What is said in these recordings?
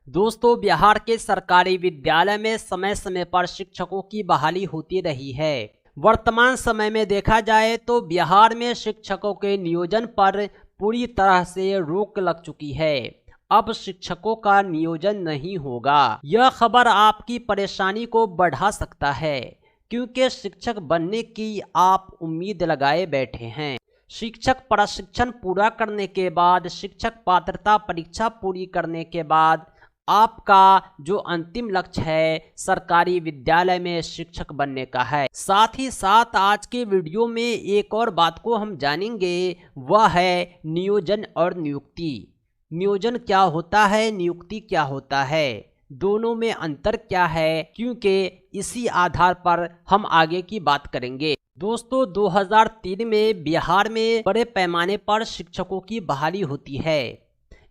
दोस्तों, बिहार के सरकारी विद्यालय में समय समय पर शिक्षकों की बहाली होती रही है। वर्तमान समय में देखा जाए तो बिहार में शिक्षकों के नियोजन पर पूरी तरह से रोक लग चुकी है। अब शिक्षकों का नियोजन नहीं होगा। यह खबर आपकी परेशानी को बढ़ा सकता है, क्योंकि शिक्षक बनने की आप उम्मीद लगाए बैठे हैं। शिक्षक प्रशिक्षण पूरा करने के बाद, शिक्षक पात्रता परीक्षा पूरी करने के बाद आपका जो अंतिम लक्ष्य है सरकारी विद्यालय में शिक्षक बनने का है। साथ ही साथ आज के वीडियो में एक और बात को हम जानेंगे, वह है नियोजन और नियुक्ति। नियोजन क्या होता है, नियुक्ति क्या होता है, दोनों में अंतर क्या है, क्योंकि इसी आधार पर हम आगे की बात करेंगे। दोस्तों, 2003 में बिहार में बड़े पैमाने पर शिक्षकों की बहाली होती है।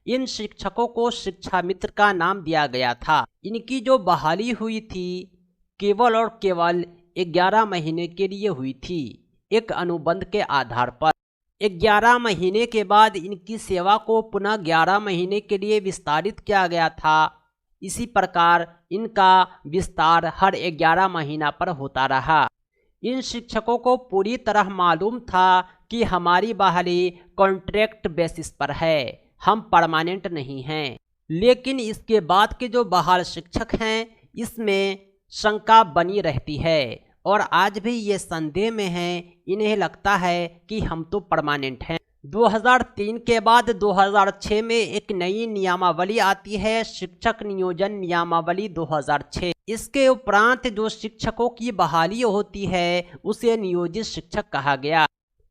इन शिक्षकों को शिक्षा मित्र का नाम दिया गया था। इनकी जो बहाली हुई थी केवल और केवल 11 महीने के लिए हुई थी, एक अनुबंध के आधार पर। 11 महीने के बाद इनकी सेवा को पुनः 11 महीने के लिए विस्तारित किया गया था। इसी प्रकार इनका विस्तार हर 11 महीना पर होता रहा। इन शिक्षकों को पूरी तरह मालूम था कि हमारी बहाली कॉन्ट्रैक्ट बेसिस पर है, हम परमानेंट नहीं हैं। लेकिन इसके बाद के जो बहाल शिक्षक हैं, इसमें शंका बनी रहती है और आज भी ये संदेह में हैं। इन्हें लगता है कि हम तो परमानेंट हैं। 2003 के बाद 2006 में एक नई नियमावली आती है, शिक्षक नियोजन नियमावली 2006। इसके उपरांत जो शिक्षकों की बहाली होती है उसे नियोजित शिक्षक कहा गया।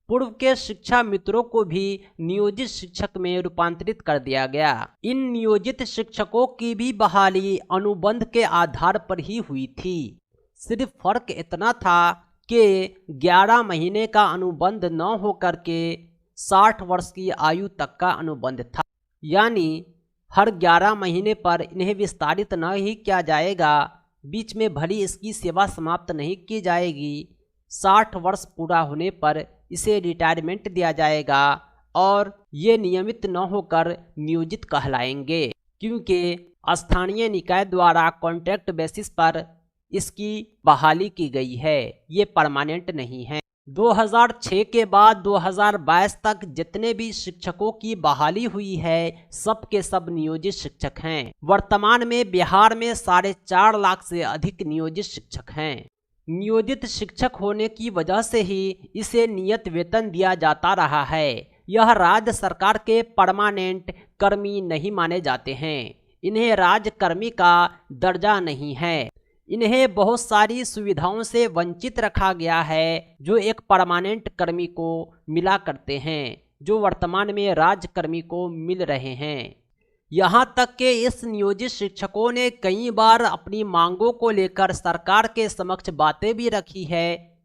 पूर्व के शिक्षा मित्रों को भी नियोजित शिक्षक में रूपांतरित कर दिया गया। इन नियोजित शिक्षकों की भी बहाली अनुबंध के आधार पर ही हुई थी। सिर्फ फर्क इतना था कि 11 महीने का अनुबंध न होकर के 60 वर्ष की आयु तक का अनुबंध था। यानी हर 11 महीने पर इन्हें विस्तारित न ही किया जाएगा, बीच में भली इसकी सेवा समाप्त नहीं की जाएगी। 60 वर्ष पूरा होने पर इसे रिटायरमेंट दिया जाएगा और ये नियमित न होकर नियोजित कहलाएंगे, क्योंकि स्थानीय निकाय द्वारा कॉन्ट्रैक्ट बेसिस पर इसकी बहाली की गई है, ये परमानेंट नहीं है। 2006 के बाद 2022 तक जितने भी शिक्षकों की बहाली हुई है, सब के सब नियोजित शिक्षक हैं। वर्तमान में बिहार में 4.5 लाख से अधिक नियोजित शिक्षक हैं। नियोजित शिक्षक होने की वजह से ही इसे नियत वेतन दिया जाता रहा है। यह राज्य सरकार के परमानेंट कर्मी नहीं माने जाते हैं। इन्हें राज्यकर्मी का दर्जा नहीं है। इन्हें बहुत सारी सुविधाओं से वंचित रखा गया है जो एक परमानेंट कर्मी को मिला करते हैं, जो वर्तमान में राज्यकर्मी को मिल रहे हैं। यहाँ तक कि इस नियोजित शिक्षकों ने कई बार अपनी मांगों को लेकर सरकार के समक्ष बातें भी रखी है।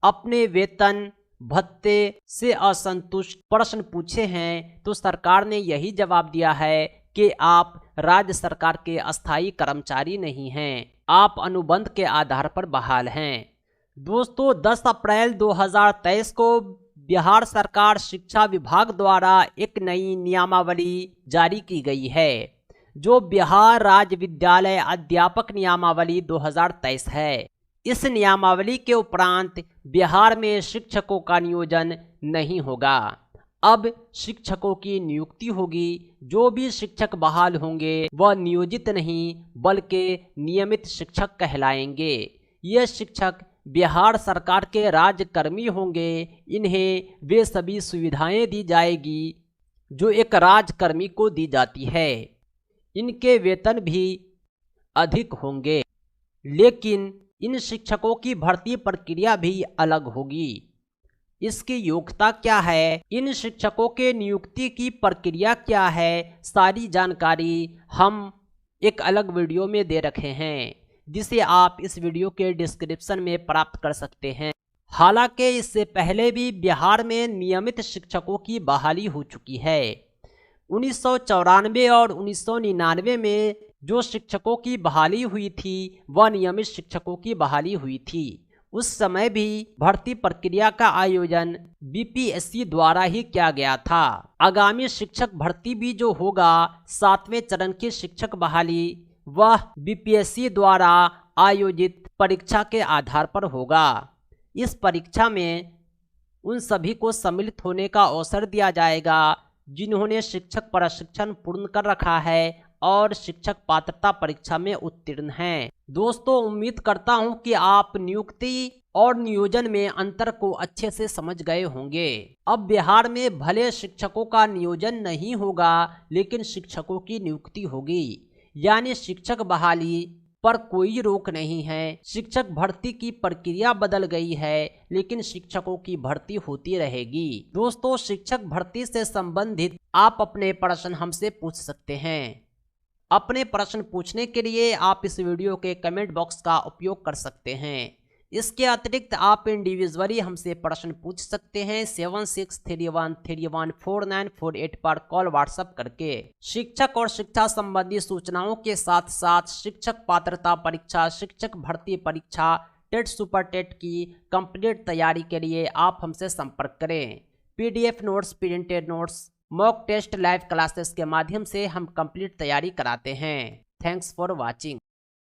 अपने वेतन भत्ते से असंतुष्ट प्रश्न पूछे हैं तो सरकार ने यही जवाब दिया है कि आप राज्य सरकार के अस्थायी कर्मचारी नहीं हैं, आप अनुबंध के आधार पर बहाल हैं। दोस्तों, 10 अप्रैल 2023 को बिहार सरकार शिक्षा विभाग द्वारा एक नई नियमावली जारी की गई है, जो बिहार राज्य विद्यालय अध्यापक नियमावली 2023 है। इस नियमावली के उपरांत बिहार में शिक्षकों का नियोजन नहीं होगा। अब शिक्षकों की नियुक्ति होगी। जो भी शिक्षक बहाल होंगे वह नियोजित नहीं बल्कि नियमित शिक्षक कहलाएंगे। ये शिक्षक बिहार सरकार के राज्यकर्मी होंगे। इन्हें वे सभी सुविधाएं दी जाएगी जो एक राज्यकर्मी को दी जाती है। इनके वेतन भी अधिक होंगे, लेकिन इन शिक्षकों की भर्ती प्रक्रिया भी अलग होगी। इसकी योग्यता क्या है, इन शिक्षकों के नियुक्ति की प्रक्रिया क्या है, सारी जानकारी हम एक अलग वीडियो में दे रखे हैं, जिसे आप इस वीडियो के डिस्क्रिप्शन में प्राप्त कर सकते हैं। हालांकि इससे पहले भी बिहार में नियमित शिक्षकों की बहाली हो चुकी है। 1994 और 1999 में जो शिक्षकों की बहाली हुई थी वह नियमित शिक्षकों की बहाली हुई थी। उस समय भी भर्ती प्रक्रिया का आयोजन बीपीएससी द्वारा ही किया गया था। आगामी शिक्षक भर्ती भी जो होगा 7वें चरण की शिक्षक बहाली, वह बीपीएससी द्वारा आयोजित परीक्षा के आधार पर होगा। इस परीक्षा में उन सभी को सम्मिलित होने का अवसर दिया जाएगा जिन्होंने शिक्षक प्रशिक्षण पूर्ण कर रखा है और शिक्षक पात्रता परीक्षा में उत्तीर्ण हैं। दोस्तों, उम्मीद करता हूं कि आप नियुक्ति और नियोजन में अंतर को अच्छे से समझ गए होंगे। अब बिहार में भले शिक्षकों का नियोजन नहीं होगा, लेकिन शिक्षकों की नियुक्ति होगी, यानी शिक्षक बहाली पर कोई रोक नहीं है। शिक्षक भर्ती की प्रक्रिया बदल गई है, लेकिन शिक्षकों की भर्ती होती रहेगी। दोस्तों, शिक्षक भर्ती से संबंधित आप अपने प्रश्न हमसे पूछ सकते हैं। अपने प्रश्न पूछने के लिए आप इस वीडियो के कमेंट बॉक्स का उपयोग कर सकते हैं। इसके अतिरिक्त आप इंडिविजुअली हमसे प्रश्न पूछ सकते हैं 7631314948 पर कॉल व्हाट्सएप करके। शिक्षक और शिक्षा संबंधी सूचनाओं के साथ साथ शिक्षक पात्रता परीक्षा, शिक्षक भर्ती परीक्षा, टेट सुपर टेट की कंप्लीट तैयारी के लिए आप हमसे संपर्क करें। PDF notes, printed notes, mock test, live classes के माध्यम से हम कंप्लीट तैयारी कराते हैं। Thanks for watching.